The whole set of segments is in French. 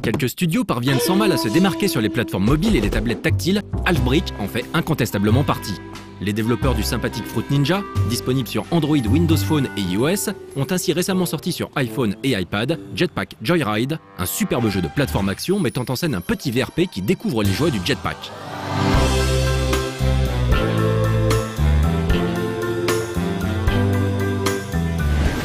Quelques studios parviennent sans mal à se démarquer sur les plateformes mobiles et les tablettes tactiles, Halfbrick en fait incontestablement partie. Les développeurs du sympathique Fruit Ninja, disponibles sur Android, Windows Phone et iOS, ont ainsi récemment sorti sur iPhone et iPad Jetpack Joyride, un superbe jeu de plateforme action mettant en scène un petit VRP qui découvre les joies du jetpack.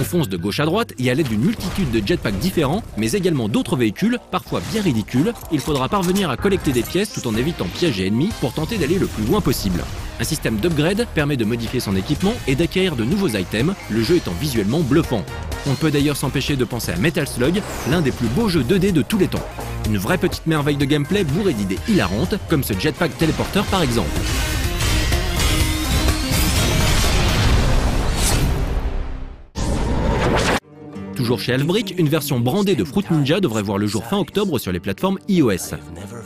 On fonce de gauche à droite et à l'aide d'une multitude de jetpacks différents, mais également d'autres véhicules, parfois bien ridicules, il faudra parvenir à collecter des pièces tout en évitant pièges et ennemis pour tenter d'aller le plus loin possible. Un système d'upgrade permet de modifier son équipement et d'acquérir de nouveaux items, le jeu étant visuellement bluffant. On peut d'ailleurs s'empêcher de penser à Metal Slug, l'un des plus beaux jeux 2D de tous les temps. Une vraie petite merveille de gameplay bourrée d'idées hilarantes, comme ce jetpack téléporteur par exemple. Toujours chez Halfbrick, une version brandée de Fruit Ninja devrait voir le jour fin octobre sur les plateformes iOS.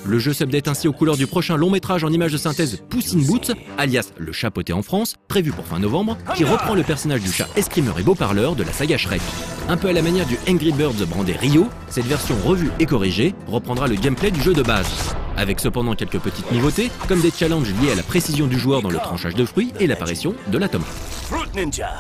Le jeu s'update ainsi aux couleurs du prochain long métrage en images de synthèse Puss in Boots, alias Le Chat Poté en France, prévu pour fin novembre, qui reprend le personnage du chat escrimeur et beau-parleur de la saga Shrek. Un peu à la manière du Angry Birds brandé Rio, cette version revue et corrigée reprendra le gameplay du jeu de base. Avec cependant quelques petites nouveautés, comme des challenges liés à la précision du joueur dans le tranchage de fruits et l'apparition de la tomate. Fruit Ninja.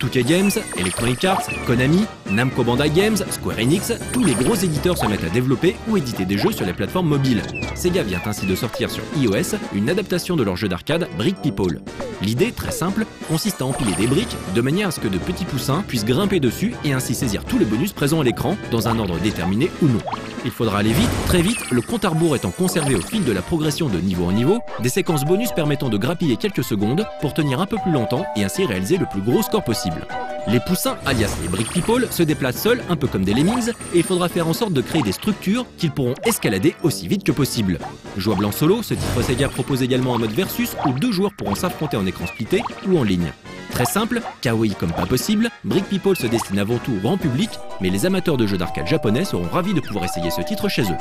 2K Games, Electronic Arts, Konami, Namco Bandai Games, Square Enix, tous les gros éditeurs se mettent à développer ou éditer des jeux sur les plateformes mobiles. Sega vient ainsi de sortir sur iOS une adaptation de leur jeu d'arcade Brick People. L'idée, très simple, consiste à empiler des briques de manière à ce que de petits poussins puissent grimper dessus et ainsi saisir tous les bonus présents à l'écran dans un ordre déterminé ou non. Il faudra aller vite, très vite, le compte à rebours étant conservé au fil de la progression de niveau en niveau, des séquences bonus permettant de grappiller quelques secondes pour tenir un peu plus longtemps et ainsi réaliser le plus gros score possible. Les poussins, alias les Brick People, se déplacent seuls, un peu comme des lemmings, et il faudra faire en sorte de créer des structures qu'ils pourront escalader aussi vite que possible. Jouable en solo, ce titre Sega propose également un mode versus où 2 joueurs pourront s'affronter en écran splitté ou en ligne. Très simple, kawaii comme pas possible, Brick People se destine avant tout au grand public, mais les amateurs de jeux d'arcade japonais seront ravis de pouvoir essayer ce titre chez eux.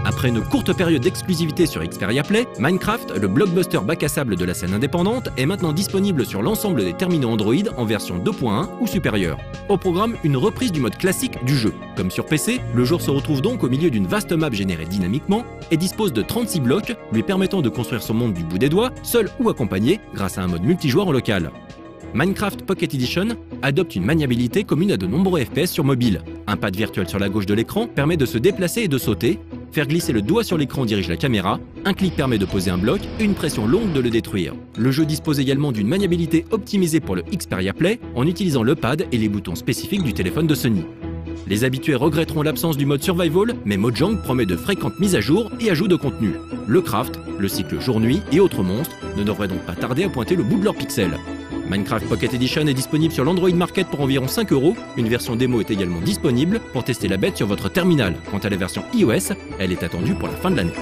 Après une courte période d'exclusivité sur Xperia Play, Minecraft, le blockbuster bac à sable de la scène indépendante, est maintenant disponible sur l'ensemble des terminaux Android en version 2.1 ou supérieure. Au programme, une reprise du mode classique du jeu. Comme sur PC, le joueur se retrouve donc au milieu d'une vaste map générée dynamiquement et dispose de 36 blocs, lui permettant de construire son monde du bout des doigts, seul ou accompagné, grâce à un mode multijoueur en local. Minecraft Pocket Edition adopte une maniabilité commune à de nombreux FPS sur mobile. Un pad virtuel sur la gauche de l'écran permet de se déplacer et de sauter, faire glisser le doigt sur l'écran dirige la caméra, un clic permet de poser un bloc et une pression longue de le détruire. Le jeu dispose également d'une maniabilité optimisée pour le Xperia Play en utilisant le pad et les boutons spécifiques du téléphone de Sony. Les habitués regretteront l'absence du mode Survival, mais Mojang promet de fréquentes mises à jour et ajouts de contenu. Le craft, le cycle jour-nuit et autres monstres ne devraient donc pas tarder à pointer le bout de leurs pixels. Minecraft Pocket Edition est disponible sur l'Android Market pour environ 5 €. Une version démo est également disponible pour tester la bête sur votre terminal. Quant à la version iOS, elle est attendue pour la fin de l'année.